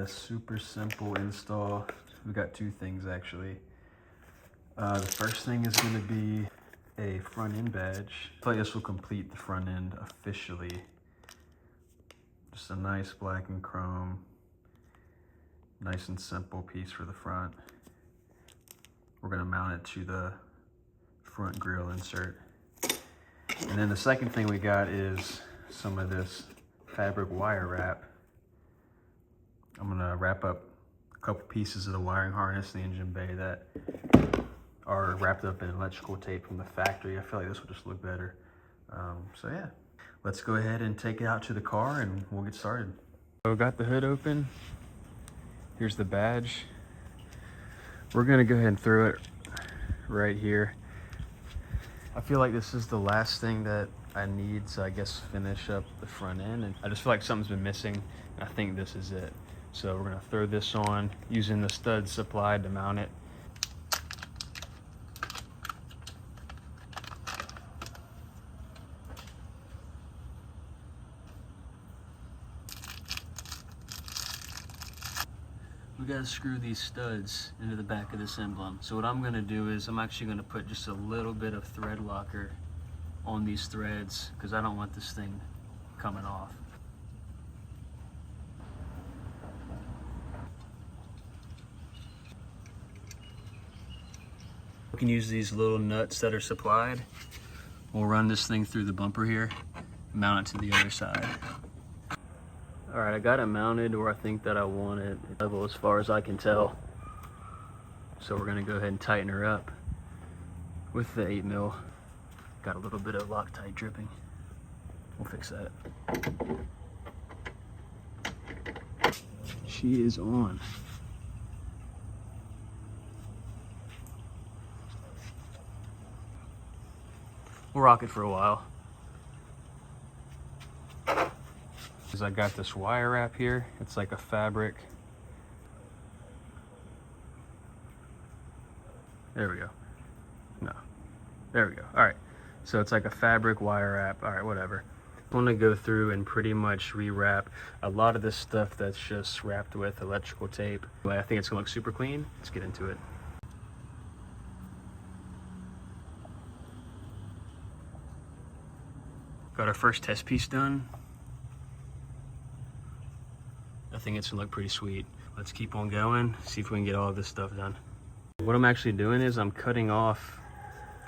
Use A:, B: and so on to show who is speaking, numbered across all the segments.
A: super simple install. We got two things actually. The first thing is going to be a front end badge. I feel like this will complete the front end officially. Just a nice black and chrome, nice and simple piece for the front. We're going to mount it to the front grille insert. And then the second thing we got is some of this fabric wire wrap. I'm going to wrap up a couple pieces of the wiring harness in the engine bay that are wrapped up in electrical tape from the factory. I feel like this will just look better. So yeah, let's go ahead and take it out to the car and we'll get started. So got the hood open. Here's the badge. We're gonna go ahead and throw it right here. I feel like this is the last thing that I need to, I guess, finish up the front end. And I just feel like something's been missing, and I think this is it. So we're gonna throw this on using the studs supplied to mount it. We gotta screw these studs into the back of this emblem. So what I'm gonna do is I'm actually gonna put just a little bit of thread locker on these threads because I don't want this thing coming off. We can use these little nuts that are supplied. We'll run this thing through the bumper here, mount it to the other side. All right, I got it mounted where I think that I want it, level as far as I can tell. So we're gonna go ahead and tighten her up with the 8mm. Got a little bit of Loctite dripping. We'll fix that. She is on. We'll rock it for a while. I got this wire wrap here. It's like a fabric. There we go. No. There we go. All right. So it's like a fabric wire wrap. All right, whatever. I want to go through and pretty much rewrap a lot of this stuff that's just wrapped with electrical tape. I think it's gonna look super clean. Let's get into it. Got our first test piece done. I think it's gonna look pretty sweet. Let's keep on going, see if we can get all of this stuff done. What I'm actually doing is I'm cutting off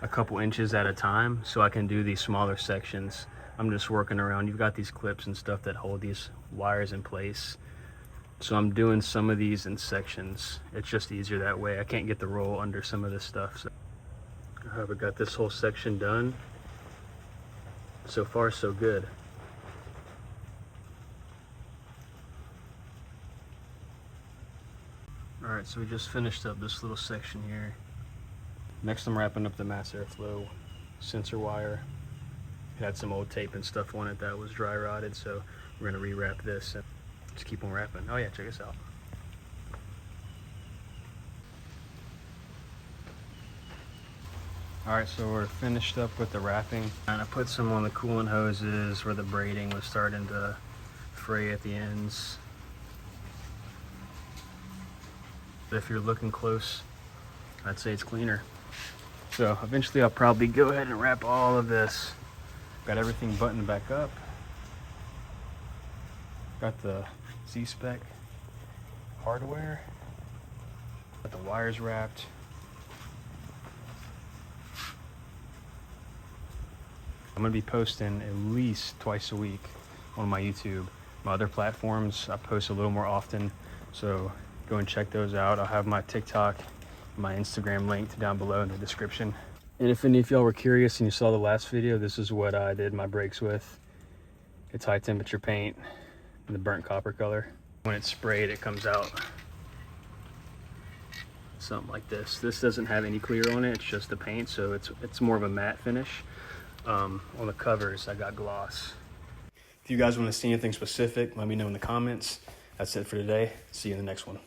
A: a couple inches at a time so I can do these smaller sections. I'm just working around. You've got these clips and stuff that hold these wires in place. So I'm doing some of these in sections. It's just easier that way. I can't get the roll under some of this stuff. So we got this whole section done. So far, so good. All right, so we just finished up this little section here. Next, I'm wrapping up the mass airflow sensor wire. It had some old tape and stuff on it that was dry rotted, so we're gonna rewrap this and just keep on wrapping. Oh yeah, check this out. All right, so we're finished up with the wrapping. And I put some on the coolant hoses where the braiding was starting to fray at the ends. But if you're looking close, I'd say it's cleaner. So eventually I'll probably go ahead and wrap all of this. Got everything buttoned back up. Got the Z-Spec hardware. Got the wires wrapped. I'm gonna be posting at least twice a week on my YouTube. My other platforms, I post a little more often, so go and check those out. I'll have my TikTok, my Instagram linked down below in the description. And if any of y'all were curious and you saw the last video, this is what I did my brakes with. It's high temperature paint in the burnt copper color. When it's sprayed, it comes out something like this. This doesn't have any clear on it, it's just the paint, so it's more of a matte finish. On the covers, I got gloss. If you guys want to see anything specific, let me know in the comments. That's it for today. See you in the next one.